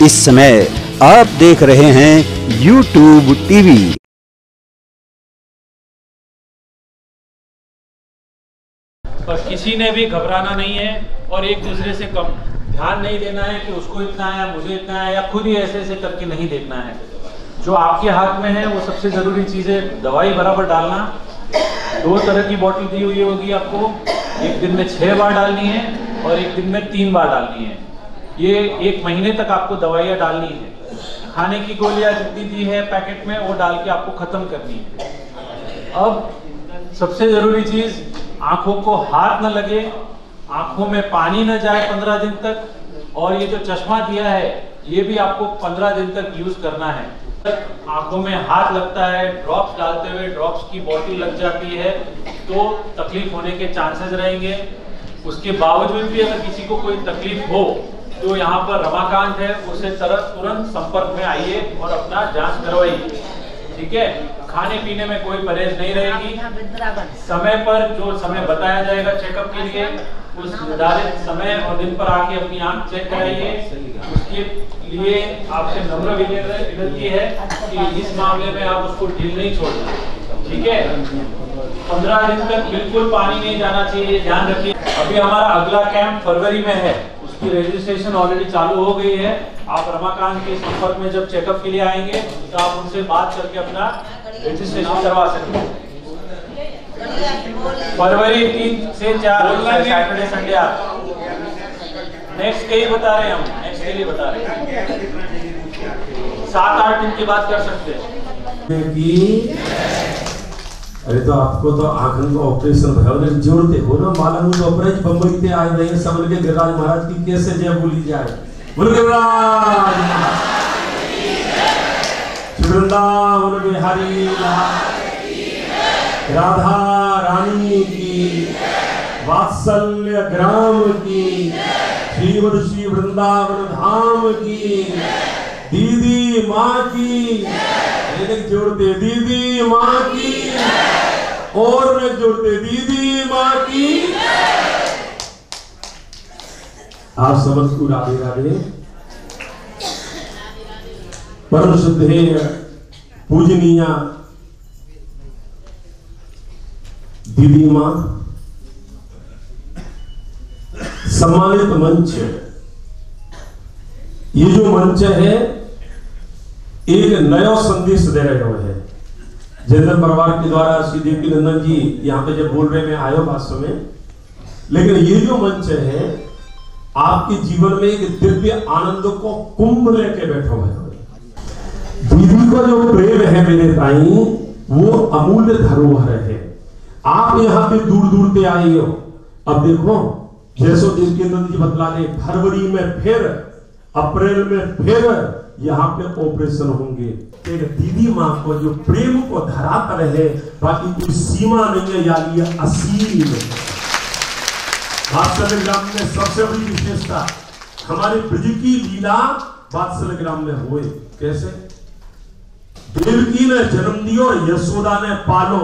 इस समय आप देख रहे हैं YouTube टीवी। पर किसी ने भी घबराना नहीं है और एक दूसरे से कम ध्यान नहीं देना है कि उसको इतना है मुझे इतना है, या खुद ही ऐसे ऐसे करके नहीं देखना है। जो आपके हाथ में है वो सबसे ज़रूरी चीज़ है, दवाई बराबर डालना। 2 तरह की बोतल दी हुई होगी आपको, एक दिन में 6 बार डालनी है और एक दिन में 3 बार डालनी है। ये 1 महीने तक आपको दवाइयाँ डालनी है। खाने की गोलियाँ जितनी दी है पैकेट में वो डाल के आपको ख़त्म करनी है। अब सबसे ज़रूरी चीज़, आँखों को हाथ न लगे, आँखों में पानी न जाए 15 दिन तक, और ये जो चश्मा दिया है ये भी आपको 15 दिन तक यूज़ करना है। आंखों में हाथ लगता है, ड्रॉप्स डालते हुए ड्रॉप्स की बोतल लग जाती है तो तकलीफ होने के चांसेस रहेंगे। उसके बावजूद भी अगर किसी को कोई तकलीफ हो तो यहाँ पर रमाकांत है, उससे तुरंत संपर्क में आइए और अपना जांच करवाइए। ठीक है, खाने पीने में कोई परहेज नहीं रहेगी। समय पर जो समय बताया जाएगा चेकअप के लिए, उस निर्धारित समय और दिन पर आके अपनी आंख चेक कराइए। उसके लिए आपसे नम्र विनती है कि इस मामले में आप उसको ढील नहीं छोड़ना। ठीक है, 15 दिन तक बिल्कुल पानी नहीं जाना चाहिए, ध्यान रखिए। अभी हमारा अगला कैंप फरवरी में है, उसकी रजिस्ट्रेशन ऑलरेडी चालू हो गई है। आप रमाकांत के संपर्क में जब चेकअप के लिए आएंगे तो आप उनसे बात करके अपना रजिस्ट्रेशन करवा सकते हैं। फरवरी 3 से 4 सैटरडे संडे आप नेक्स्ट के ही बता रहे हैं, हम नेक्स्ट के लिए बता रहे हैं। 7-8 दिन की बात कर सकते हैं। अरे तो आपको तो आंखों का ऑपरेशन भयावह जोड़ते हो ना, मालूम तो ऑपरेशन बम्बई से आए नहीं, सब के गिरिराज महाराज की कैसे जय बोली जाए। बोल गिरिराज वृंदावन बिहारी राधा रानी की, वात्सल्य ग्राम की, श्री वृंदावन धाम की, दीदी माँ की, जोड़ते दीदी माँ की, और न जोड़ते दीदी माँ की। आप सबको राधे राधे। परम शुद्धेय पूजनीय दीदी माँ, सम्मानित मंच, ये जो मंच है एक नया संदेश दे रहे हुए हैं। जनरल परिवार के द्वारा श्री देवी नंदन जी यहाँ पे जब बोल रहे मैं आयो वास्तव में, लेकिन ये जो मंच है आपके जीवन में एक दिव्य आनंद को कुंभ लेके बैठा हुआ है। दीदी का जो प्रेम है मेरे ताई, वो अमूल्य धरोहर है। आप यहाँ पे दूर दूर पे आए हो। अब देखो जैसो देवी नंदन जी बतला दे, फरवरी में फिर, अप्रैल में फिर यहाँ पे ऑपरेशन होंगे। एक दीदी माँ को जो प्रेम को धरातल है, बाकी कोई सीमा नहीं है, यानी असीम। वात्सल्य ग्राम में सबसे बड़ी विशेषता हमारे ब्रज की लीला वात्सल्य ग्राम में हुए। कैसे देवकी ने जन्म दियो और यशोदा ने पालो,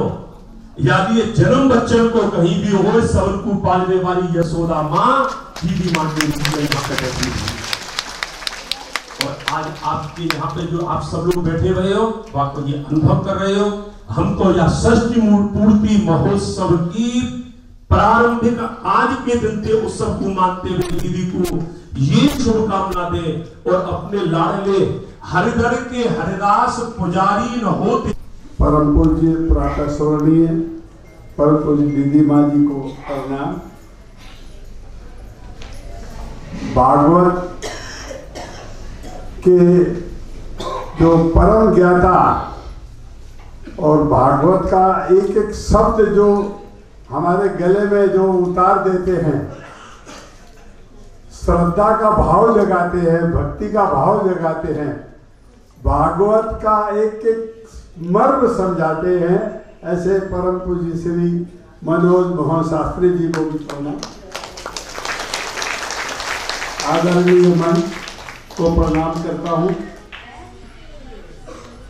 यदि ये जन्म बच्चन को कहीं भी हो, सबको पालने वाली यशोदा माँ दीदी माँ के रूप में कहती है। और आज आपके यहाँ पे जो आप सब लोग बैठे हुए हो, तो आपको ये अनुभव कर रहे हो, हम तो यह षष्ठी पूर्ति महोत्सव की प्रारंभिक आज के दिन के उत्सव को मानते हुए दीदी को ये शुभकामना दे और अपने लाडले हरिधर के हरिदास पुजारी न होते। परम पूज्य प्रातः स्मरणीय परम पूज्य दीदी माँ जी को प्रणाम। भागवत के जो परम ज्ञाता और भागवत का एक एक शब्द जो हमारे गले में जो उतार देते हैं, श्रद्धा का भाव जगाते हैं, भक्ति का भाव जगाते हैं, भागवत का एक एक मर्म समझाते हैं, ऐसे परम पूज्य श्री मनोज मोहन शास्त्री जी को भी प्रणाम। आदरणीय मन को प्रणाम करता हूँ।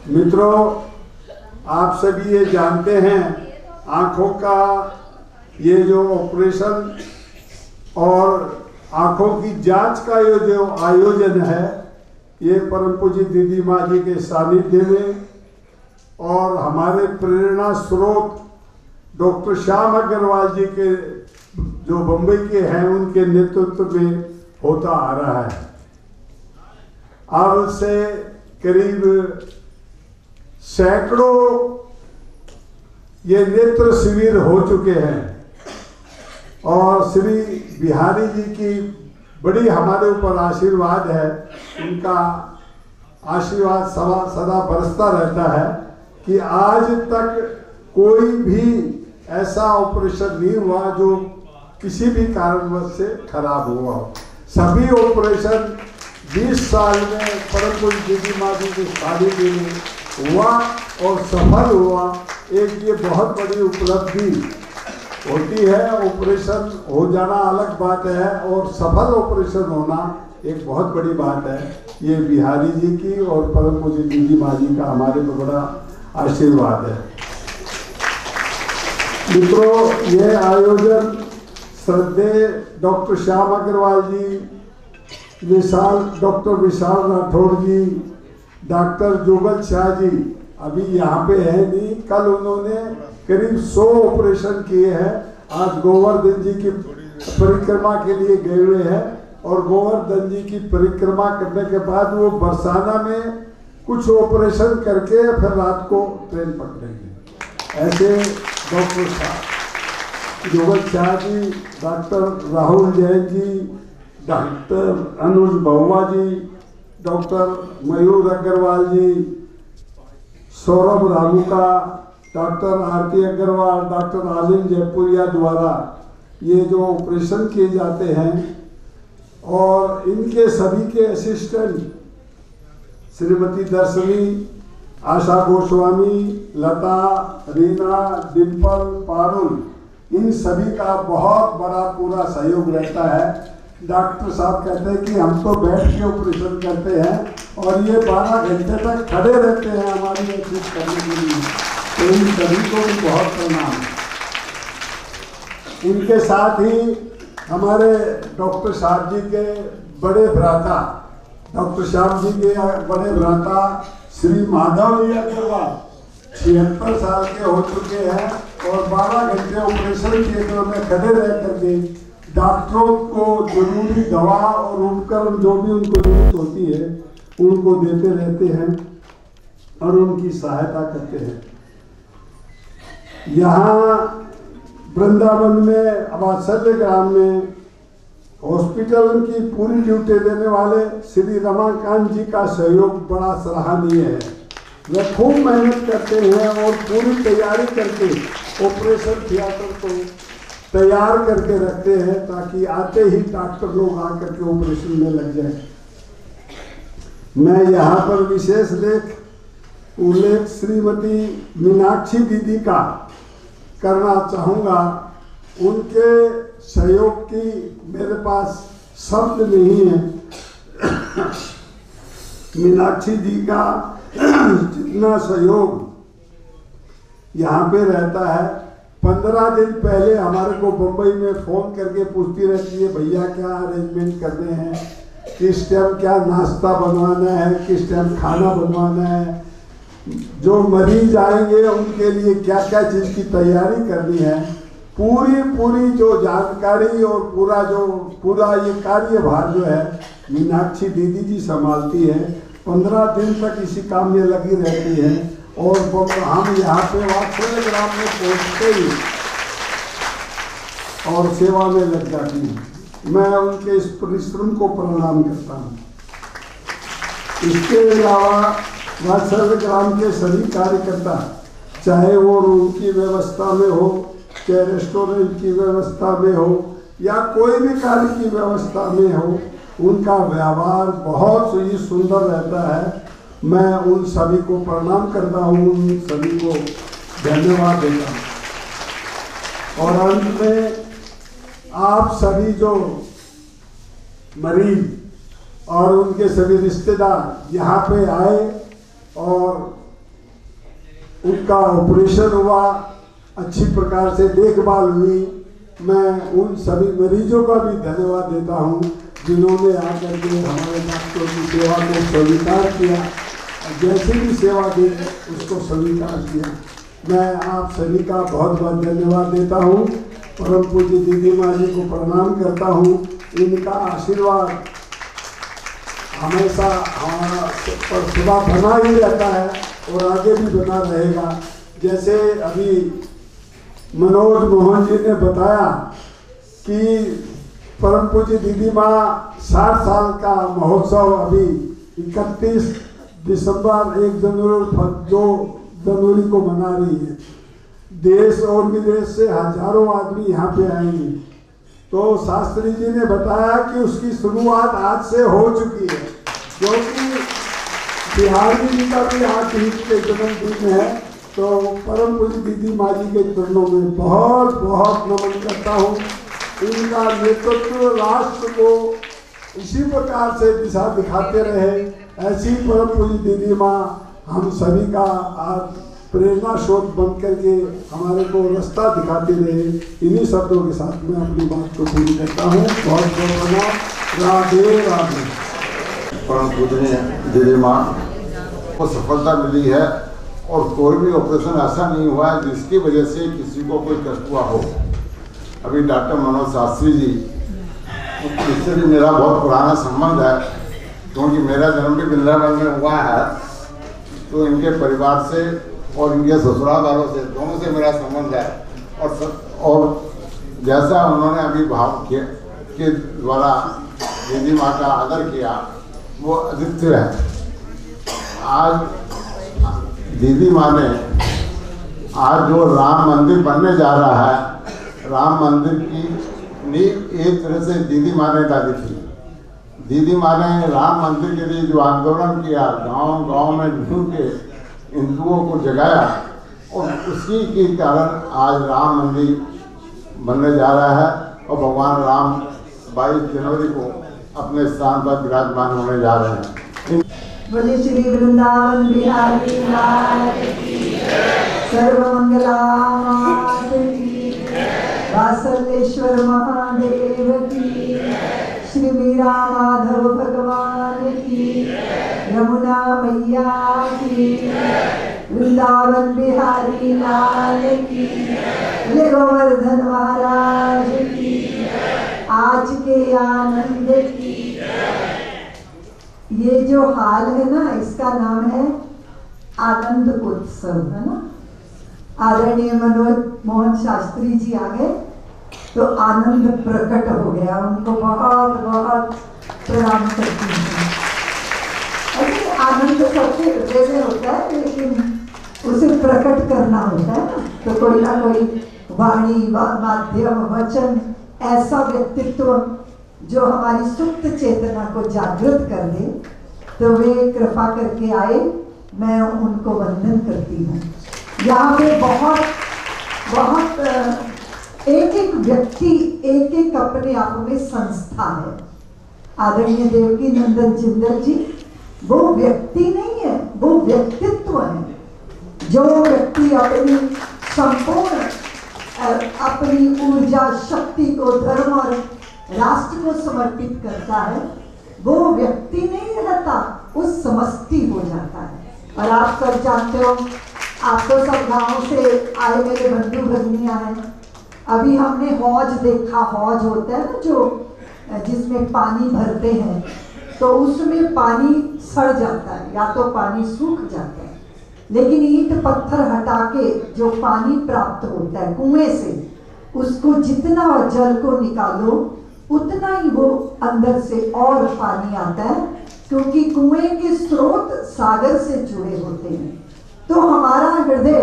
मित्रों, आप सभी ये जानते हैं आँखों का ये जो ऑपरेशन और आँखों की जांच का ये जो आयोजन है, ये परम पूज्य दीदी माँ जी के सानिध्य में और हमारे प्रेरणा स्रोत डॉक्टर श्याम अग्रवाल जी के जो बम्बई के हैं उनके नेतृत्व में होता आ रहा है। अब से करीब सैकड़ों ये नेत्र शिविर हो चुके हैं और श्री बिहारी जी की बड़ी हमारे ऊपर आशीर्वाद है। उनका आशीर्वाद सदा बरसता रहता है कि आज तक कोई भी ऐसा ऑपरेशन नहीं हुआ जो किसी भी कारणवश से खराब हुआ हो। सभी ऑपरेशन 20 साल में परम पूज्य दीदी माँ जी की शादी में हुआ और सफल हुआ। एक ये बहुत बड़ी उपलब्धि होती है। ऑपरेशन हो जाना अलग बात है और सफल ऑपरेशन होना एक बहुत बड़ी बात है। ये बिहारी जी की और परम पूज्य दीदी माँ जी का हमारे पर बड़ा आशीर्वाद है। मित्रों, ये आयोजन श्रद्धेय डॉक्टर श्याम अग्रवाल जी, डॉक्टर विशाल राठौड़ जी, डॉक्टर जुगल शाह जी अभी यहाँ पे है नहीं, कल उन्होंने करीब 100 ऑपरेशन किए हैं। आज गोवर्धन जी की परिक्रमा के लिए गए हुए हैं और गोवर्धन जी की परिक्रमा करने के बाद वो बरसाना में कुछ ऑपरेशन करके फिर रात को ट्रेन पकड़ेंगे। ऐसे डॉक्टर जुगल शाह जी, डॉक्टर राहुल जैन जी, डॉक्टर अनुज बहुआ जी, डॉक्टर मयूर अग्रवाल जी, सौरभ रामूका, डॉक्टर आरती अग्रवाल, डॉक्टर आलिम जयपुरिया द्वारा ये जो ऑपरेशन किए जाते हैं और इनके सभी के असिस्टेंट श्रीमती दर्शनी, आशा गोस्वामी, लता, रीना, डिम्पल, पारुल, इन सभी का बहुत बड़ा पूरा सहयोग रहता है। डॉक्टर साहब कहते हैं कि हम तो बैठ के ऑपरेशन करते हैं और ये 12 घंटे तक खड़े रहते हैं हमारी असिस्ट करने के लिए। तो इन सभी को भी बहुत प्रणाम। इनके साथ ही हमारे डॉक्टर साहब जी के बड़े भ्राता, डॉक्टर श्याम जी के बड़े भ्राता श्री माधव जी अग्रवाल 76 साल के हो चुके हैं और 12 घंटे ऑपरेशन थिएटर में खड़े रह करके डॉक्टरों को जरूरी दवा और उपकरण जो भी उनको जरूरत होती है उनको देते रहते हैं और उनकी सहायता करते हैं। यहाँ वृंदावन में वात्सल्य ग्राम में हॉस्पिटल की पूरी ड्यूटी देने वाले श्री रमाकांत जी का सहयोग बड़ा सराहनीय है। वे खूब मेहनत करते हैं और पूरी तैयारी करके ऑपरेशन थिएटर को तैयार करके रखते हैं ताकि आते ही डॉक्टर लोग आकर के ऑपरेशन में लग जाए। मैं यहाँ पर विशेष उल्लेख श्रीमती मीनाक्षी दीदी का करना चाहूँगा। उनके सहयोग की मेरे पास शब्द नहीं है। मीनाक्षी जी का जितना सहयोग यहाँ पे रहता है, 15 दिन पहले हमारे को बम्बई में फ़ोन करके पूछती रहती है, भैया क्या अरेंजमेंट करने हैं, किस टाइम क्या नाश्ता बनवाना है, किस टाइम खाना बनवाना है, जो मरीज आएंगे उनके लिए क्या क्या चीज़ की तैयारी करनी है। पूरी जो जानकारी और पूरा ये कार्यभार जो है मीनाक्षी दीदी जी संभालती है। 15 दिन तक इसी काम में लगी रहती है और हम यहाँ पे वात्सल्य ग्राम में पहुँचते ही और सेवा में लग जाती हूँ। मैं उनके इस परिश्रम को प्रणाम करता हूँ। इसके अलावा वात्सल्य ग्राम के सभी कार्यकर्ता, चाहे वो रूम की व्यवस्था में हो, चाहे रेस्टोरेंट की व्यवस्था में हो या कोई भी कार्य की व्यवस्था में हो, उनका व्यवहार बहुत ही सुंदर रहता है। मैं उन सभी को प्रणाम करता हूँ, उन सभी को धन्यवाद देता हूँ। और अंत में आप सभी जो मरीज और उनके सभी रिश्तेदार यहाँ पे आए और उनका ऑपरेशन हुआ, अच्छी प्रकार से देखभाल हुई, मैं उन सभी मरीजों का भी धन्यवाद देता हूँ जिन्होंने आकर के हमारे डॉक्टरों की सेवा को स्वीकार किया, जैसे भी सेवा दी उसको स्वीकार किया। मैं आप सभी का बहुत बहुत धन्यवाद देता हूँ। परम पूज्य दीदी माँ जी को प्रणाम करता हूँ। इनका आशीर्वाद हमेशा हमारा पर सदा बना ही रहता है और आगे भी बना रहेगा। जैसे अभी मनोज मोहन जी ने बताया कि परम पूज्य दीदी माँ 60 साल का महोत्सव अभी 31 दिसंबर 1 जनवरी 2 जनवरी को मना रही है। देश और विदेश से हजारों आदमी यहाँ पे आएंगे। तो शास्त्री जी ने बताया कि उसकी शुरुआत आज से हो चुकी है, क्योंकि बिहारी जी का भी आज ईद के जन्मदिन है। तो परम पूज्य दीदी माँ जी के चरणों में बहुत बहुत नमन करता हूँ। इनका नेतृत्व राष्ट्र को इसी प्रकार से दिशा दिखाते रहे, ऐसी परम पूज्य दीदी माँ हम सभी का आज प्रेरणा स्रोत बन करके हमारे को रास्ता दिखाते रहे। इन्हीं शब्दों के साथ मैं अपनी बात को पूरी करता हूँ। बहुत बहुत धन्यवाद। राधे राधे। परम पूजनीय दीदी माँ को सफलता मिली है और कोई भी ऑपरेशन ऐसा नहीं हुआ है जिसकी वजह से किसी को कोई कष्ट हुआ हो। अभी डॉक्टर मनोज शास्त्री जी, इससे भी मेरा बहुत पुराना संबंध है, क्योंकि मेरा जन्म भी वृंदावन में हुआ है। तो इनके परिवार से और इनके ससुराल वालों से, दोनों से मेरा संबंध है। और जैसा उन्होंने अभी भाव के द्वारा दीदी माँ का आदर किया, वो अद्वितीय है। आज दीदी माँ ने आज जो राम मंदिर बनने जा रहा है, राम मंदिर की नींव एक तरह से दीदी माँ ने डाली थी। दीदी माँ ने राम मंदिर के लिए जो आंदोलन किया, गांव गांव में ढूंढ के हिंदुओं को जगाया, और उसी के कारण आज राम मंदिर बनने जा रहा है और भगवान राम 22 जनवरी को अपने स्थान पर विराजमान होने जा रहे हैं। बोले श्री वृंदावन बिहारी लाल की सर्वमंगला मात की, वासुदेश्वर महादेव की, श्री मीरा माधव भगवान की, यमुना मैया की, वृंदावन बिहारी लाल की, बोले गोवर्धन महाराज की, आज के आनंद की। ये जो हाल है ना, इसका नाम है आनंद उत्सव, है ना। आदरणीय मनोज मोहन शास्त्री जी आ गए तो आनंद प्रकट हो गया। उनको बहुत बहुत प्रणाम करती हूँ। ऐसे आनंद सबके हृदय में होता है, लेकिन उसे प्रकट करना होता है ना। तो कोई ना कोई वाणी माध्यम वचन, ऐसा व्यक्तित्व जो हमारी सुप्त चेतना को जागृत कर दे, तो वे कृपा करके आए। मैं उनको वंदन करती हूँ। यहाँ पे बहुत बहुत एक एक व्यक्ति एक एक अपने आप में संस्था है। आदरणीय देवकी नंदन जिंदल जी वो व्यक्ति नहीं है, वो व्यक्तित्व है। जो व्यक्ति अपनी संपूर्ण अपनी ऊर्जा शक्ति को धर्म और राष्ट्र को समर्पित करता है, वो व्यक्ति नहीं रहता, वो समष्टि हो जाता है। और आप सब जानते हो, आप तो सब गांव से आए मेरे बंधु भगिनियां हैं। अभी हमने हौज देखा, हौज होता है ना जो जिसमें पानी भरते हैं, तो उसमें पानी सड़ जाता है या तो पानी सूख जाता है। लेकिन ईंट पत्थर हटा के जो पानी प्राप्त होता है कुएं से, उसको जितना जल को निकालो उतना ही वो अंदर से और पानी आता है, क्योंकि कुएं के स्रोत सागर से जुड़े होते हैं। तो हमारा हृदय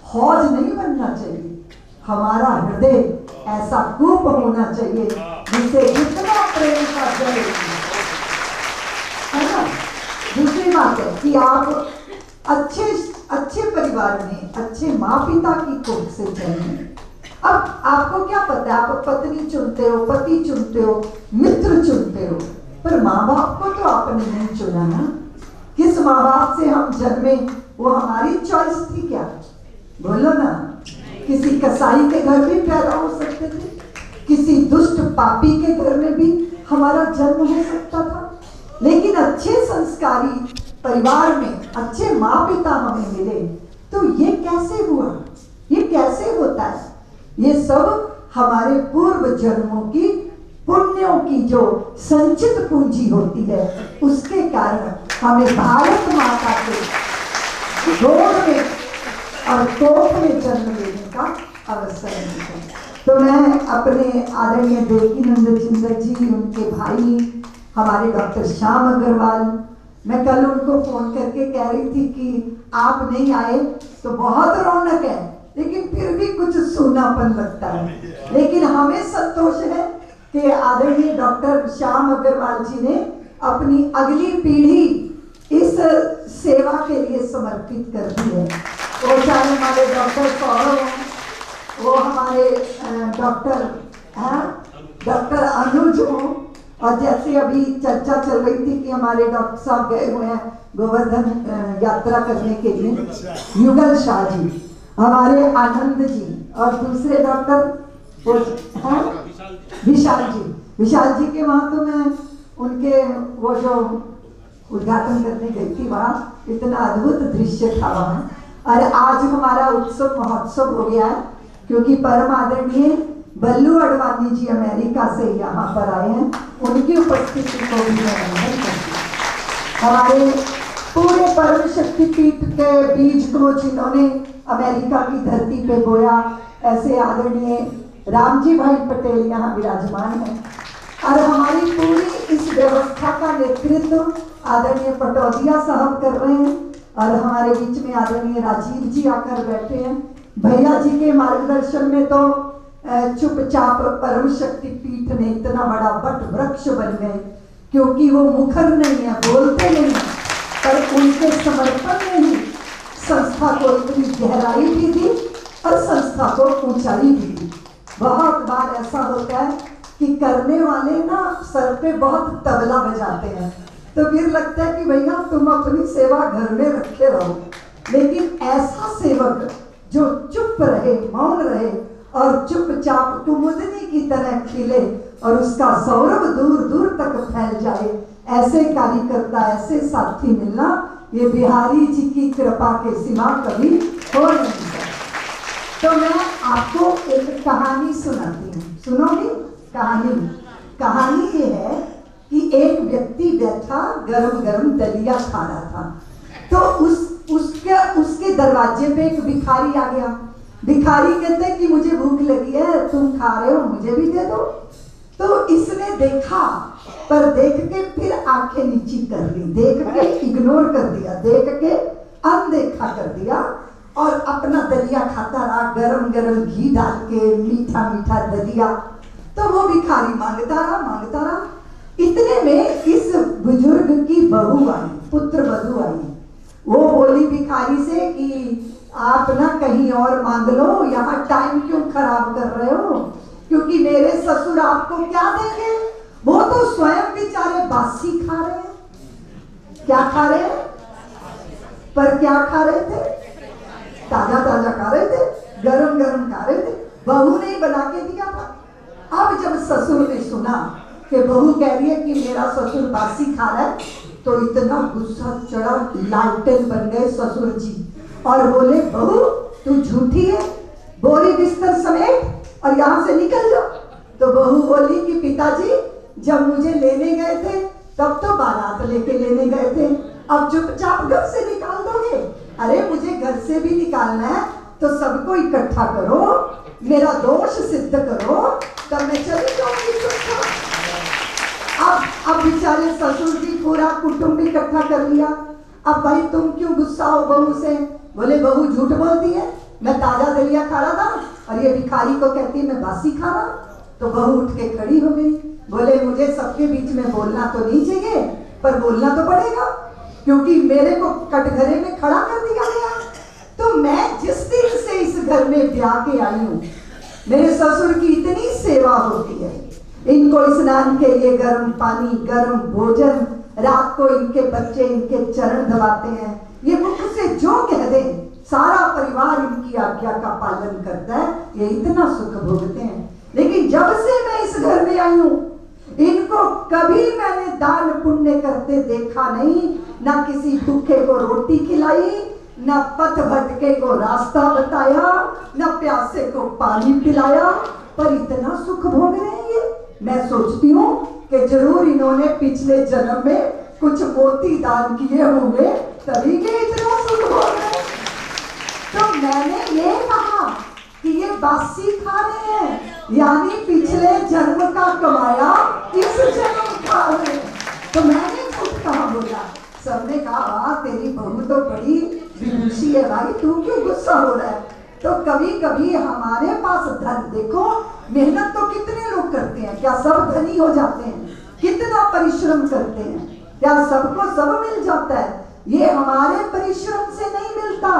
हौज नहीं बनना चाहिए, हमारा हृदय ऐसा कूप होना चाहिए जिसे जितना प्रेम का जल है ना। दूसरी बात है कि आप अच्छे परिवार में अच्छे माँ पिता की कोख से जन्मे। अब आपको क्या पता है, आप पत्नी चुनते हो, पति चुनते हो, मित्र चुनते हो, पर माँ बाप को तो आपने नहीं चुना ना। किस माँ बाप से हम जन्मे वो हमारी चॉइस थी क्या? बोलो ना। किसी कसाई के घर भी पैदा हो सकते थे, किसी दुष्ट पापी के घर में भी हमारा जन्म हो सकता था। लेकिन अच्छे संस्कारी परिवार में अच्छे माँ पिता हमें मिले, तो ये कैसे हुआ, ये कैसे होता है? ये सब हमारे पूर्व जन्मों की पुण्यों की जो संचित पूंजी होती है, उसके कारण हमें भारत माता के गोद में और कोख में जन्म लेने का अवसर मिला। तो मैं अपने आदरणीय देवकीनंद जिंदल जी, उनके भाई हमारे डॉक्टर श्याम अग्रवाल, मैं कल उनको फोन करके कह रही थी कि आप नहीं आए तो बहुत रौनक है, लेकिन फिर भी कुछ सूनापन लगता है। लेकिन हमें संतोष है कि आदरणीय डॉक्टर श्याम अग्रवाल जी ने अपनी अगली पीढ़ी इस सेवा के लिए समर्पित कर दी है। वो चाहे हमारे डॉक्टर सौरभ हों, वो हमारे डॉक्टर अनुज हों, और जैसे अभी चर्चा चल रही थी कि हमारे डॉक्टर साहब गए हुए हैं गोवर्धन यात्रा करने के लिए, युगल शाह जी, हमारे आनंद जी, और दूसरे डॉक्टर विशाल जी के वहाँ तो मैं उनके वो जो उद्घाटन करने गई थी, वहाँ इतना अद्भुत दृश्य था वहाँ। और आज हमारा उत्सव महोत्सव हो गया है, क्योंकि परम आदरणीय बल्लू अडवाणी जी अमेरिका से यहाँ पर आए हैं, उनकी उपस्थिति को भी मैं वंदन करती हूँ। हमारे पूरे परम शक्ति पीठ के बीज को जिन्होंने अमेरिका की धरती पे बोया, ऐसे आदरणीय रामजी भाई पटेल यहाँ विराजमान हैं। और हमारी पूरी इस व्यवस्था का नेतृत्व आदरणीय पटौदिया साहब कर रहे हैं, और हमारे बीच में आदरणीय राजीव जी आकर बैठे हैं। भैया जी के मार्गदर्शन में तो चुपचाप परम शक्ति पीठ ने इतना बड़ा वट वृक्ष बन गए, क्योंकि वो मुखर नहीं है, बोलते नहीं, पर उनके समर्पण ने ही संस्था को इतनी गहराई भी दी और संस्था को ऊंचाई भी दी। बहुत बार ऐसा होता है कि करने वाले ना सर पे बहुत तबला बजाते हैं, तो फिर लगता है कि भैया तुम अपनी सेवा घर में रखते रहो। लेकिन ऐसा सेवक जो चुप रहे, मौन रहे और चुपचाप कुमुदनी की तरह खिले और उसका सौरभ दूर दूर तक फैल जाए, ऐसे कार्यकर्ता, ऐसे साथी मिलना ये बिहारी जी की कृपा के सिवा कभी हो नहीं सकता। तो मैं आपको एक कहानी सुनाती हूँ, सुनोगी? कहानी ये है कि एक व्यक्ति बैठा गरम गरम दलिया खा रहा था, तो उसके दरवाजे पे एक भिखारी आ गया। भिखारी कहते कि मुझे भूख लगी है, तुम खा रहे हो, मुझे भी दे दो। तो इसने देखा, पर देख के फिर आंखें नीची कर ली, देख के इग्नोर कर दिया, देख के अनदेखा कर दिया और अपना दलिया खाता रहा, गरम गरम घी डाल के, मीठा मीठा दलिया। तो वो भिखारी मांगता रहा। इतने में इस बुजुर्ग की बहू आई, पुत्र वधू आई। वो बोली भिखारी से कि आप ना कहीं और मांग लो, यहाँ टाइम क्यों खराब कर रहे हो, क्योंकि मेरे ससुर आपको क्या देंगे, वो तो स्वयं बेचारे बासी खा रहे हैं। क्या खा रहे हैं? पर क्या खा रहे थे? ताजा ताजा खा रहे थे, गरम गरम खा रहे थे, बहू ने बना के दिया था। अब जब ससुर ने सुना कि बहू कह रही है कि मेरा ससुर बासी खा रहा है, तो इतना गुस्सा चढ़ा, लालटेन बन गए ससुर जी और बोले बहू तू झूठी है, बोरी बिस्तर समेट और यहाँ से निकल जाओ। तो बहू बोली कि पिताजी जब मुझे लेने गए थे तब तो बारात लेके लेने गए थे, अब चुपचाप घर से निकाल दोगे? अरे मुझे घर से भी निकालना है तो सबको इकट्ठा करो, मेरा दोष सिद्ध करो, तब मैं चली जाऊंगी चुपचाप। अब बेचारे ससुर जी पूरा कुटुंब इकट्ठा कर लिया। अब भाई तुम क्यों गुस्सा हो बहू से? बोले बहू झूठ बोलती है, मैं ताजा दलिया खा रहा था और ये भिखारी को कहती है मैं बासी खा रहा। तो बहू उठ के खड़ी हो गई, बोले मुझे सबके बीच में बोलना तो नहीं चाहिए, पर बोलना तो पड़ेगा, क्योंकि मेरे को कटघरे में खड़ा कर दिया गया। तो मैं जिस दिन से इस घर में ब्याह के आई हूँ, मेरे ससुर की इतनी सेवा होती है, इनको स्नान के लिए गर्म पानी, गर्म भोजन, रात को इनके बच्चे इनके चरण दबाते हैं। ये मुख से जो कह दे सारा परिवार इनकी आज्ञा का पालन करता है, ये इतना सुख भोगते हैं। लेकिन जब से मैं इस घर में आई हूँ, इनको कभी मैंने दान पुण्य करते देखा नहीं, ना किसी भूखे को रोटी खिलाई, ना पथ भटके को रास्ता बताया, ना प्यासे को पानी पिलाया, पर इतना सुख भोग रहे हैं ये। मैं सोचती हूँ कि जरूर इन्होंने पिछले जन्म में कुछ मोती दान किए होंगे, तभी के इतना सुख भोग रहे हैं। तो मैंने ये कहा कि ये बासी खा रहे हैं, यानी पिछले जन्म का कमाया इस जन्म खा रहे हैं। तो मैंने खुद कहा बोला, सबने कहा वाह तेरी बहू तो बड़ी विदुषी है भाई, तू क्यों गुस्सा हो रहा है। तो कभी कभी हमारे पास धन, देखो मेहनत तो कितने लोग करते हैं, क्या सब धनी हो जाते हैं? कितना परिश्रम करते हैं, क्या सबको सब मिल जाता है? ये हमारे परिश्रम से नहीं मिलता,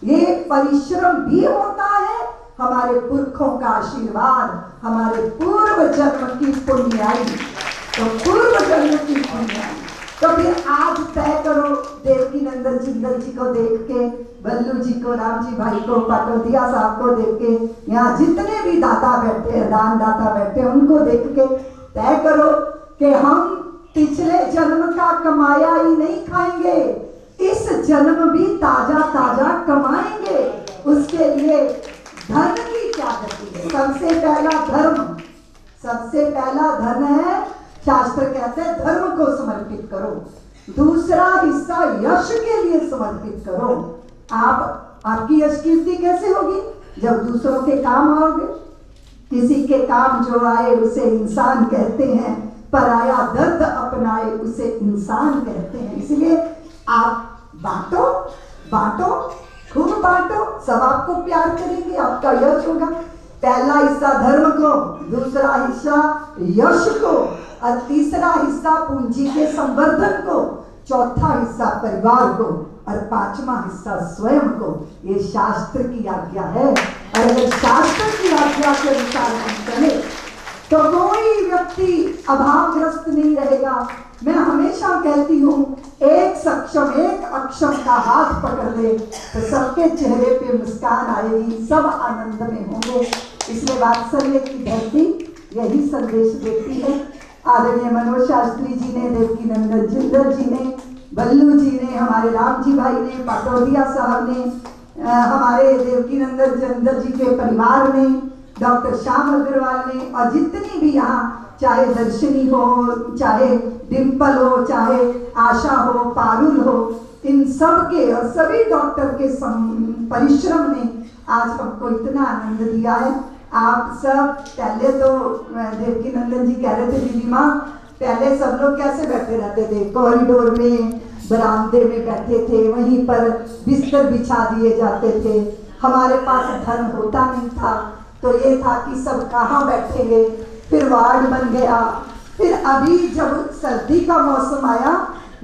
ये परिश्रम भी होता है हमारे पुरखों का आशीर्वाद, हमारे पूर्व जन्म की पुण्याई। तो पूर्व जन्म की पुण्याई, तो फिर आज तय करो देवकी नंदन जिंदल जी को देख के, बल्लू जी को, राम जी भाई को, पाटोदिया साहब को देख के, यहाँ जितने भी दाता बैठे, दान दाता बैठे, उनको देख के तय करो कि हम पिछले जन्म का कमाया ही नहीं खाएंगे, इस जन्म भी ताजा ताजा कमाएंगे। उसके लिए धन की क्या गति है? सबसे पहला धर्म, सबसे पहला धन है, शास्त्र कहते हैं धर्म को समर्पित करो। दूसरा हिस्सा यश के लिए समर्पित करो। आपकी यश कीर्ति कैसे होगी? जब दूसरों के काम आओगे। किसी के काम जो आए उसे इंसान कहते हैं, पराया दर्द अपनाए उसे इंसान कहते हैं। इसलिए आप बांटो, बांटो, खूब बांटो, सब आपको प्यार करेंगे, आपका यश होगा। पहला हिस्सा धर्म को, दूसरा हिस्सा यश को, और तीसरा हिस्सा पूंजी के संवर्धन को, चौथा हिस्सा परिवार को, और पांचवा हिस्सा स्वयं को। ये शास्त्र की आज्ञा है, और अगर शास्त्र की आज्ञा के अनुसार हम चले तो कोई व्यक्ति अभावग्रस्त नहीं रहेगा। मैं हमेशा कहती हूँ, एक सक्षम एक अक्षम का हाथ पकड़ ले तो सबके चेहरे पे मुस्कान आएगी, सब आनंद में होंगे। इसलिए वात्सल्य की धरती यही संदेश देती है। आदरणीय मनोज शास्त्री जी ने, देवकी नंदन जिंदल जी ने, बल्लू जी ने, हमारे राम जी भाई ने, पाटोदिया साहब ने, हमारे देवकी नंदन जिंदल जी के परिवार ने, डॉक्टर श्याम अग्रवाल ने, और जितनी भी यहाँ, चाहे दर्शनी हो, चाहे डिम्पल हो, चाहे आशा हो, पारुल हो, इन सब के और सभी डॉक्टर के परिश्रम ने आज हमको इतना आनंद दिया है। आप सब पहले तो देवकी नंदन जी कह रहे थे, दीदी माँ पहले सब लोग कैसे बैठे रहते थे? कॉरिडोर में, बरामदे में बैठे थे, वहीं पर बिस्तर बिछा दिए जाते थे। हमारे पास धन होता नहीं था, तो ये था कि सब कहाँ बैठेंगे। फिर वार्ड बन गया। फिर अभी जब सर्दी का मौसम आया,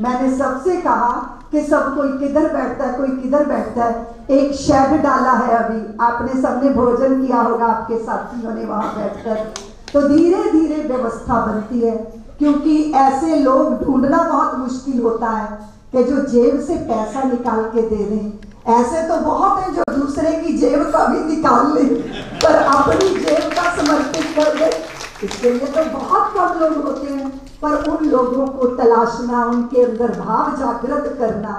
मैंने सबसे कहा कि सब कोई किधर बैठता है, कोई किधर बैठता है। एक शेड डाला है, अभी आपने सबने भोजन किया होगा आपके साथियों ने वहाँ बैठकर। तो धीरे धीरे व्यवस्था बनती है, क्योंकि ऐसे लोग ढूंढना बहुत मुश्किल होता है कि जो जेब से पैसा निकाल के दे दें। ऐसे तो बहुत हैं जो दूसरे की जेब का भी निकाल ले, पर अपनी जेब का समर्पित कर दे, इसके लिए तो बहुत कम लोग होते हैं। पर उन लोगों को तलाशना, उनके अंदर भाव जागृत करना।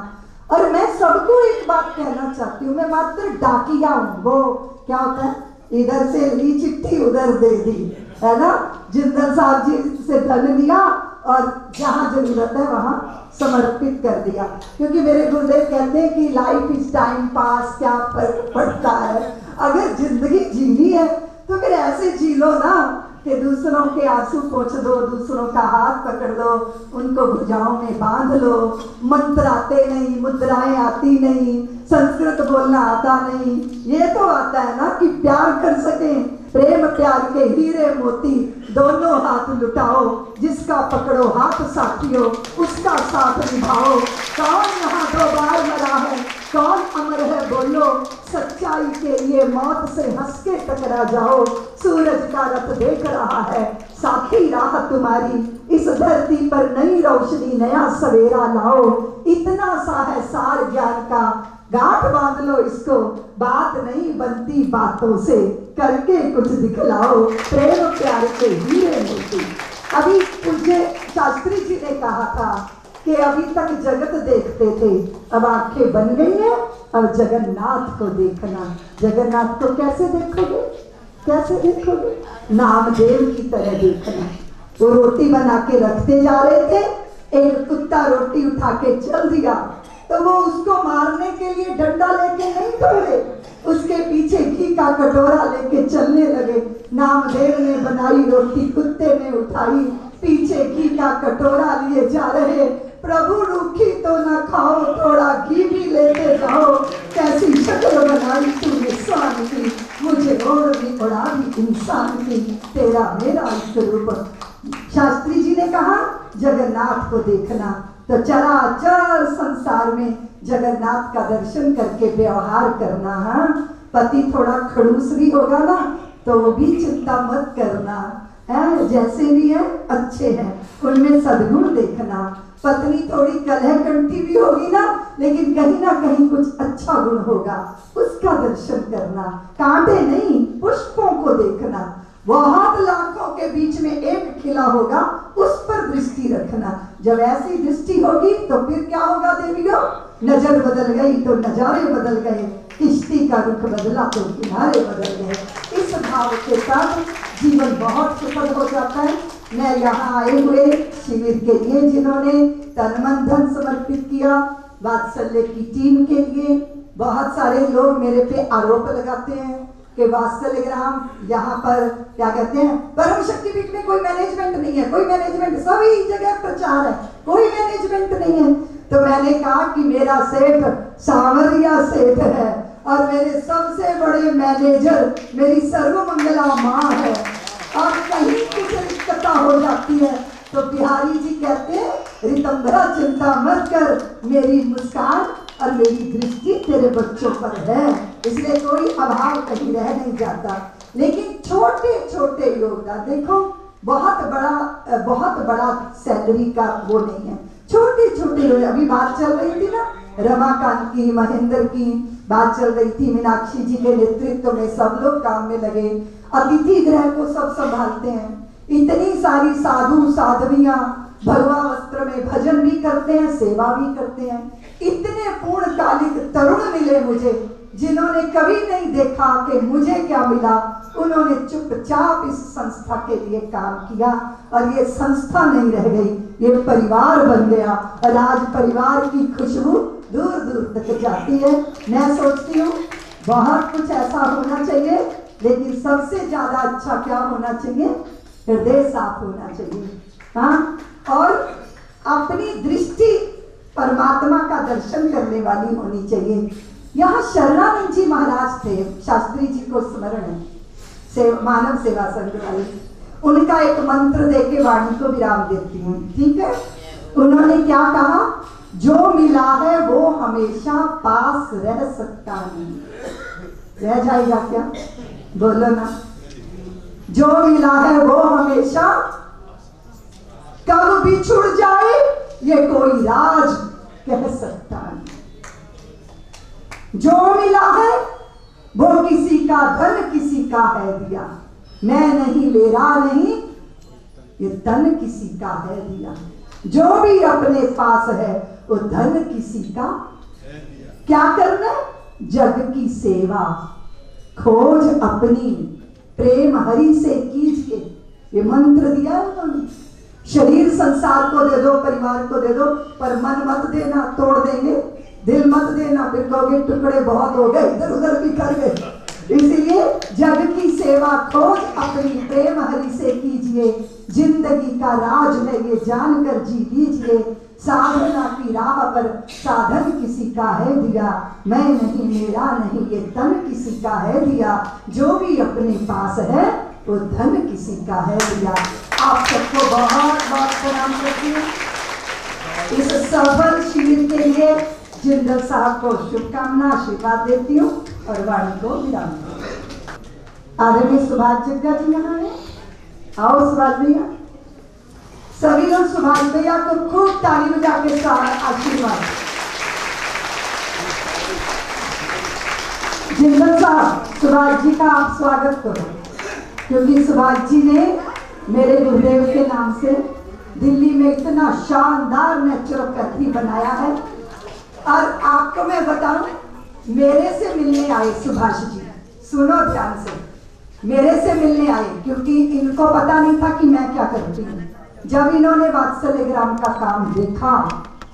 और मैं सबको एक बात कहना चाहती हूँ, मैं मात्र डाकिया हूँ। वो क्या होता है, इधर से ली चिट्ठी उधर दे दी, है ना। जिंदल साहब जी से धन लिया और जहाँ जरूरत है वहाँ समर्पित कर दिया। क्योंकि मेरे गुरुदेव कहते हैं कि लाइफ इज टाइम पास, क्या फर्क पड़ता है। अगर जिंदगी जीनी है तो फिर ऐसे जी लो ना कि दूसरों के आंसू पोंछ दो, दूसरों का हाथ पकड़ दो, उनको भुजाओं में बांध लो। मंत्र आते नहीं, मुद्राएं आती नहीं, संस्कृत बोलना आता नहीं, ये तो आता है ना कि प्यार कर सकें। प्रेम प्यार के हीरे मोती दोनों हाथ लुटाओ, जिसका पकड़ो हाथ साथियों उसका साथ निभाओ। कौन यहाँ दो बार मरा है, कौन अमर है बोलो, सच्चाई के लिए मौत से हंस के टकरा जाओ। सूरज का रथ देख रहा है, साथी राह तुम्हारी, इस धरती पर नई रोशनी नया सवेरा लाओ। इतना सा है सार ज्ञान का, गांठ बांध लो इसको, बात नहीं बनती बातों से, करके कुछ दिखलाओ। प्रेम प्यार के हीरे मोती। अभी पूज्य शास्त्री जी ने कहा था कि अभी तक जगत देखते थे, अब आंखें बन गई हैं, अब जगन्नाथ को देखना। जगन्नाथ को कैसे देखोगे? कैसे देखोगे? नामदेव की तरह देखना। वो रोटी बना के रखते जा रहे थे, एक कुत्ता रोटी उठा के चल दिया, तो वो उसको मारने के लिए डंडा लेके नहीं दौड़े, उसके पीछे घी का कटोरा लेके चलने लगे। नामदेव ने बनाई रोटी, कुत्ते ने उठाई, पीछे घी का कटोरा लिए जा रहे। प्रभु रूखी तो न खाओ, थोड़ा घी भी लेते जाओ, कैसी शक्ल बनाई तूने स्वामी की, मुझे ओढ़ भी उड़ा भी इंसान की, तेरा मेरा स्वरूप। शास्त्री जी ने कहा जगन्नाथ को देखना, तो चराचर संसार में जगन्नाथ का दर्शन करके व्यवहार करना। हाँ, पति थोड़ा खड़ूस भी होगा ना, तो वो भी चिंता मत करना है, जैसे भी है अच्छे हैं, उनमें सद्गुण देखना। पत्नी थोड़ी कलह कंठी भी होगी ना, लेकिन कहीं ना कहीं कुछ अच्छा गुण होगा, उसका दर्शन करना। कांटे नहीं, पुष्पों को देखना। बहुत लाखों के बीच में एक खिला होगा, उस पर दृष्टि रखना। जब ऐसी दृष्टि होगी तो फिर क्या होगा देवियों? नजर बदल गई तो नजारे बदल गए, किश्ती का रुख बदला तो किनारे बदल गए। इस भाव के साथ जीवन बहुत सुखद हो जाता है। मैं यहाँ आए हुए शिविर के लिए, जिन्होंने तन मन धन समर्पित किया, वात्सल्य की टीम के लिए। बहुत सारे लोग मेरे पे आरोप लगाते हैं कि वात्सल्य ग्राम यहाँ पर क्या कहते हैं, परम शक्ति पीठ में कोई मैनेजमेंट नहीं है, कोई मैनेजमेंट, सभी जगह प्रचार है, कोई मैनेजमेंट नहीं है। तो मैंने कहा कि मेरा सेठ सांवरिया सेठ है और मेरे सबसे बड़े मैनेजर मेरी सर्वमंगला माँ है, और कहीं कुछ रिक्तता हो जाती है तो बिहारी जी कहते हैं रितंबरा चिंता मत कर, मेरी मुस्कान और मेरी दृष्टि तेरे बच्चों पर है, इसलिए कोई अभाव कहीं रह नहीं जाता। लेकिन छोटे छोटे योगदान देखो, बहुत बड़ा सैलरी का वो नहीं है, छोटे छोटे। अभी बात चल रही थी ना रमाकांत की, महेंद्र की बात चल रही थी, मीनाक्षी जी के नेतृत्व में सब लोग काम में लगे, अतिथि गृह को सब संभालते हैं। इतनी सारी साधु साध्वियां भगवा वस्त्र में भजन भी करते हैं, सेवा भी करते हैं। इतने पूर्णकालिक तरुण मिले मुझे, जिन्होंने कभी नहीं देखा कि मुझे क्या मिला, उन्होंने चुपचाप इस संस्था के लिए काम किया, और ये संस्था नहीं रह गई, ये परिवार बन गया, और आज परिवार की खुशबू दूर दूर तक जाती है। मैं सोचती हूँ बहुत कुछ ऐसा होना चाहिए, लेकिन सबसे ज्यादा अच्छा क्या होना चाहिए? हृदय साफ होना चाहिए। हाँ, और अपनी दृष्टि परमात्मा का दर्शन करने वाली होनी चाहिए। यहाँ शरणानंद जी महाराज थे, शास्त्री जी को स्मरण है, मानव सेवा संघ वाले, उनका एक मंत्र देके वाणी को विराम देती हूँ, ठीक है? उन्होंने क्या कहा? जो मिला है वो हमेशा पास रह सकता नहीं। रह जाएगा क्या? बोलो ना। जो मिला है वो हमेशा, कब बिछुड़ जाए ये कोई राज कह सकता नहीं। जो मिला है वो किसी का धन किसी का है दिया, मैं नहीं मेरा नहीं, ये धन किसी का है दिया। जो भी अपने पास है वो धन किसी का। क्या करना? जग की सेवा, खोज अपनी, प्रेम हरि से कीजिए, ये मंत्र दिया उन्होंने। शरीर संसार को दे दो, परिवार को दे दो, पर मन मत देना, तोड़ देंगे। दिल मत देना, फिर कहोगे टुकड़े बहुत हो गए, इधर उधर बिखर गए। इसलिए जग की सेवा, खोज अपनी, प्रेम हरि से कीजिए। जिंदगी का राज है ये जानकर जी लीजिए। साधना की राह पर साधन किसी का है दिया, मैं नहीं मेरा नहीं, ये तन किसी का है दिया। जो भी अपने पास है वो धन किसी का है दिया। आप सबको बहुत बहुत प्रणाम करती हूँ। इस सफल शिविर के लिए जिंदल साहब को शुभकामना, आशीर्वाद देती हूँ और वाणी को विराम। आदरणीय सुभाष जग्गा जी यहाँ है, आओ सुभाष भैया। सभी लोग सुभाष भैया को खूब ताली बजा के आशीर्वाद। जिंदल साहब, सुभाष जी का आप स्वागत करो, क्योंकि सुभाष जी ने मेरे गुरुदेव के नाम से दिल्ली में इतना शानदार नेचुरोपैथी बनाया है। और आपको मैं बताऊं, मेरे से मिलने आए सुभाष जी, सुनो ध्यान से, मेरे से मिलने आए क्योंकि इनको पता नहीं था कि मैं क्या करती हूँ। जब इन्होंने वात्सल्य ग्राम का काम देखा,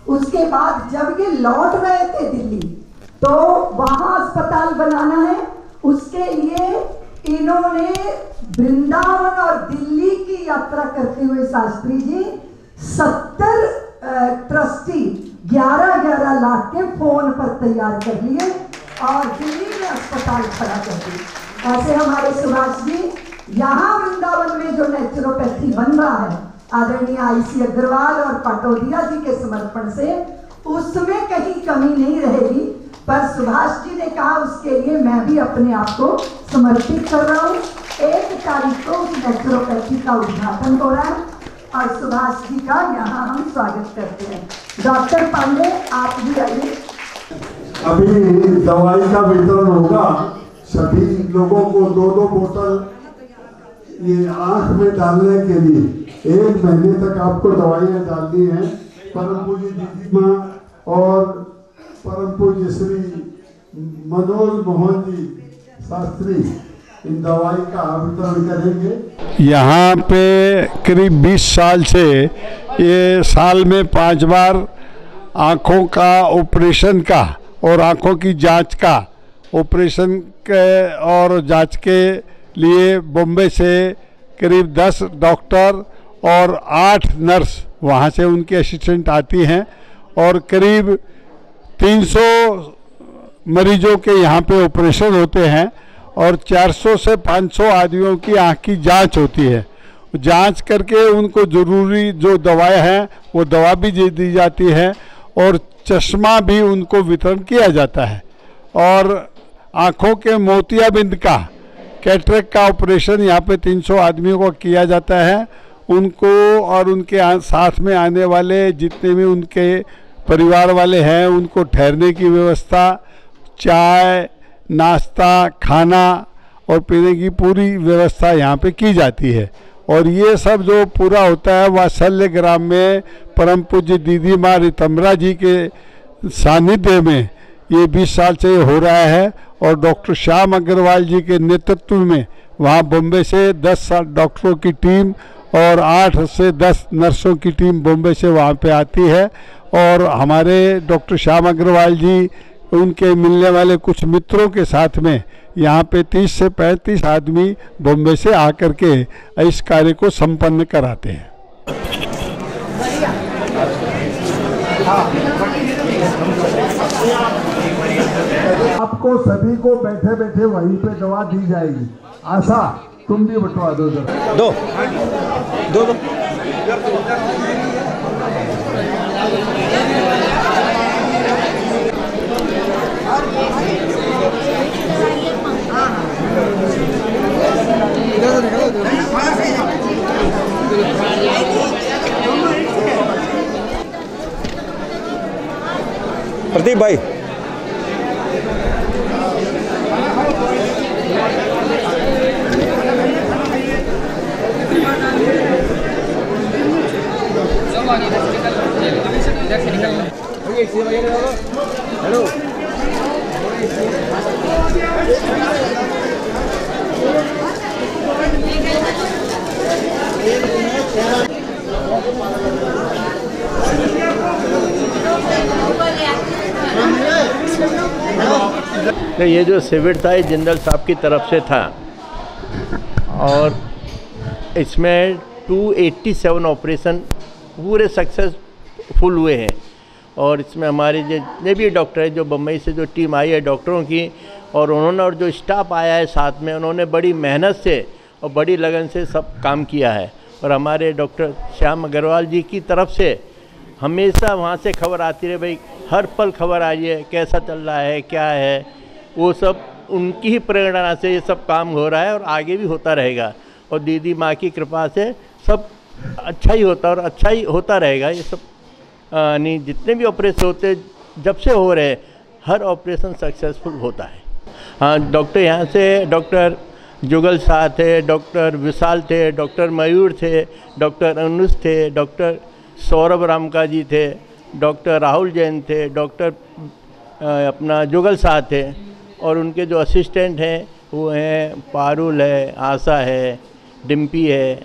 उसके बाद जब ये लौट रहे थे दिल्ली, तो वहां अस्पताल बनाना है, उसके लिए इन्होंने वृंदावन और दिल्ली की यात्रा करते हुए शास्त्री जी 70 ट्रस्टी 11-11 लाख के फोन पर तैयार कर लिए और दिल्ली में अस्पताल खड़ा कर दिया। ऐसे हमारे सुभाष जी यहाँ वृंदावन में जो नेचुरोपैथी बन रहा है, आदरणीय IC अग्रवाल और पटोदिया जी के समर्पण से, उसमें कहीं कमी नहीं रहेगी। पर सुभाष जी ने कहा उसके लिए मैं भी अपने आप को समर्पित कर रहा हूँ। 1 तारीख को उस नेचुरोपैथी का उद्घाटन हो रहा है और सुभाष जी का यहाँ हम स्वागत करते हैं। डॉक्टर पांडे आप भी आइए। अभी दवाई का वितरण होगा, सभी लोगों को 2-2 बोतल ये आंख में डालने के लिए 1 महीने तक आपको दवाइयाँ डालनी है। परम पूज्य दीदी माँ और परम पूज्य श्री मनोज मोहन जी शास्त्री इन दवाई का वितरण करेंगे। यहाँ पे करीब 20 साल से ये साल में 5 बार आँखों का ऑपरेशन का और आँखों की जांच का ऑपरेशन के और जांच के लिए बॉम्बे से करीब 10 डॉक्टर और 8 नर्स वहाँ से उनके असिस्टेंट आती हैं और करीब 300 मरीजों के यहाँ पे ऑपरेशन होते हैं और 400 से 500 आदमियों की आँख की जांच होती है। जांच करके उनको ज़रूरी जो दवाएं हैं वो दवा भी दी जाती है और चश्मा भी उनको वितरण किया जाता है। और आँखों के मोतियाबिंद का कैटरेक्ट का ऑपरेशन यहाँ पे 300 आदमियों को किया जाता है। उनको और उनके साथ में आने वाले जितने भी उनके परिवार वाले हैं उनको ठहरने की व्यवस्था, चाय, नाश्ता, खाना और पीने की पूरी व्यवस्था यहाँ पे की जाती है। और ये सब जो पूरा होता है वात्सल्य ग्राम में परम पूज्य दीदी माँ रितम्बरा जी के सानिध्य में ये 20 साल से हो रहा है। और डॉक्टर श्याम अग्रवाल जी के नेतृत्व में वहाँ बॉम्बे से 10 डॉक्टरों की टीम और 8 से 10 नर्सों की टीम बॉम्बे से वहाँ पे आती है। और हमारे डॉक्टर श्याम अग्रवाल जी उनके मिलने वाले कुछ मित्रों के साथ में यहाँ पे 30 से 35 आदमी बॉम्बे से आकर के इस कार्य को संपन्न कराते हैं। आपको सभी को बैठे बैठे वहीं पे दवा दी जाएगी। आशा तुम भी बंटवा दो जरा। दो। प्रदीप भाई हेलो ये जो शिविर था ये जिंदल साहब की तरफ से था और इसमें 287 ऑपरेशन पूरे सक्सेसफुल हुए हैं। और इसमें हमारे जितने भी डॉक्टर हैं, जो बम्बई से जो टीम आई है डॉक्टरों की, और उन्होंने और जो स्टाफ आया है साथ में, उन्होंने बड़ी मेहनत से और बड़ी लगन से सब काम किया है। और हमारे डॉक्टर श्याम अग्रवाल जी की तरफ से हमेशा वहाँ से खबर आती रही, भाई हर पल खबर आई है कैसा चल रहा है, क्या है, वो सब उनकी ही प्रेरणा से ये सब काम हो रहा है और आगे भी होता रहेगा। और दीदी माँ की कृपा से सब अच्छा ही होता और अच्छा ही होता रहेगा। ये सब नहीं, जितने भी ऑपरेशन होते जब से हो रहे, हर ऑपरेशन सक्सेसफुल होता है। हाँ, डॉक्टर यहाँ से डॉक्टर जुगल शाह थे, डॉक्टर विशाल थे, डॉक्टर मयूर थे, डॉक्टर अनुज थे, डॉक्टर सौरभ रामका जी थे, डॉक्टर राहुल जैन थे, डॉक्टर अपना जुगल शाह थे, और उनके जो असिस्टेंट हैं वो हैं पारुल है, आशा है, डिम्पी है,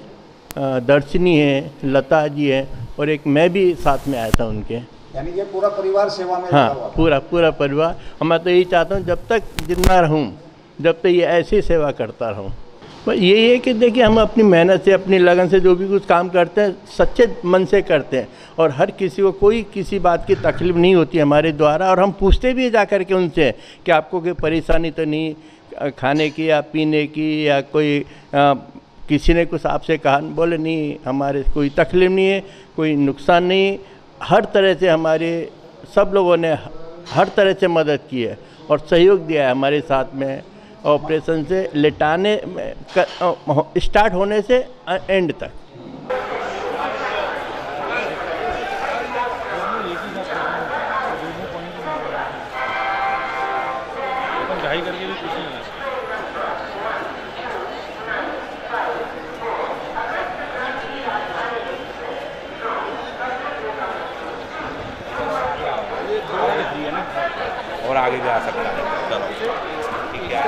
दर्शनी है, लता जी है, और एक मैं भी साथ में आया था उनके। यानी ये पूरा परिवार सेवा में हाँ, लगा हुआ। पूरा परिवार। और मैं तो यही चाहता हूँ जब तक जिंदा रहूँ, जब तक ये ऐसी सेवा करता रहूँ। पर यही है कि देखिए हम अपनी मेहनत से, अपनी लगन से जो भी कुछ काम करते हैं सच्चे मन से करते हैं, और हर किसी को कोई किसी बात की तकलीफ नहीं होती हमारे द्वारा। और हम पूछते भी जा कर के उनसे कि आपको कोई परेशानी तो नहीं खाने की या पीने की, या कोई किसी ने कुछ आपसे कहा? बोले नहीं, हमारे कोई तकलीफ नहीं है, कोई नुकसान नहीं। हर तरह से हमारे सब लोगों ने हर तरह से मदद की है और सहयोग दिया है हमारे साथ में, ऑपरेशन से लेटाने में स्टार्ट होने से एंड तक। और आगे जा सकता है। चलो ठीक है।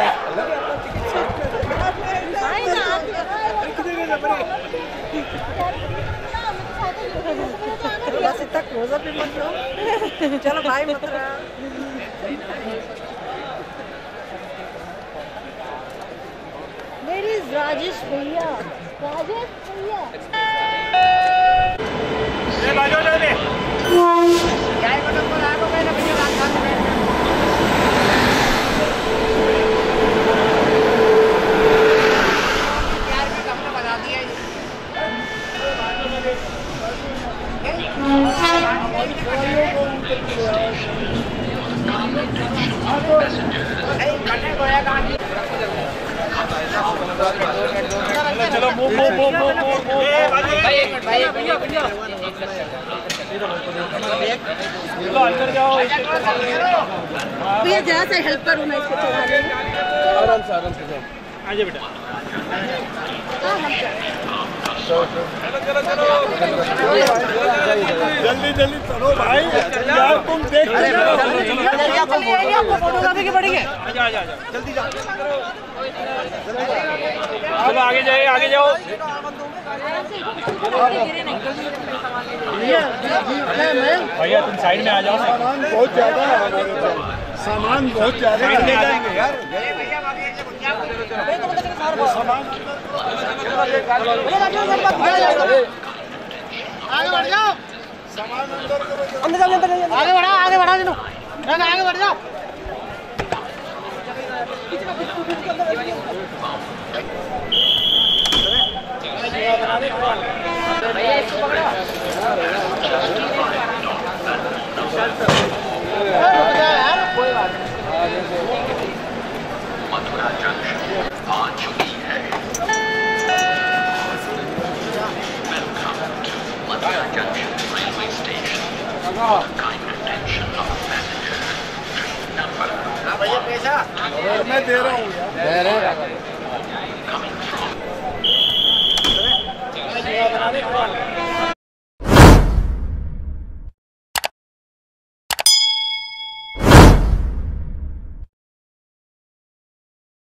बस इतना क्लोजअप भी मत लो। चलो भाई मत रहा। राजेश भैया, राजेश भैया। चलो मूव अंदर जाओ। भैया जरा सा हेल्प करो ना इसको चलाने में। आराम से आजा बेटा। चलो जल्दी चलो भाई, यार तुम देख फोटोग्राफी की पड़ेगी। आजा जल्दी जाओ। चलो आगे जाओ। भैया तुम साइड में आ जाओ। सामान बहुत ज्यादा है, सामान बहुत ज्यादा ले जाएंगे यार। आगे बढ़ जाओ, सामान अंदर करो। आगे बढ़ा दिनो, आगे बढ़ जाओ। भैया इसको पकड़ो। कोई बात नहीं। मथुरा जंक्शन आ चुकी है। Welcome to Mathura junction railway station. Kind attention of passengers. Number भैया पैसा मैं दे रहा हूँ।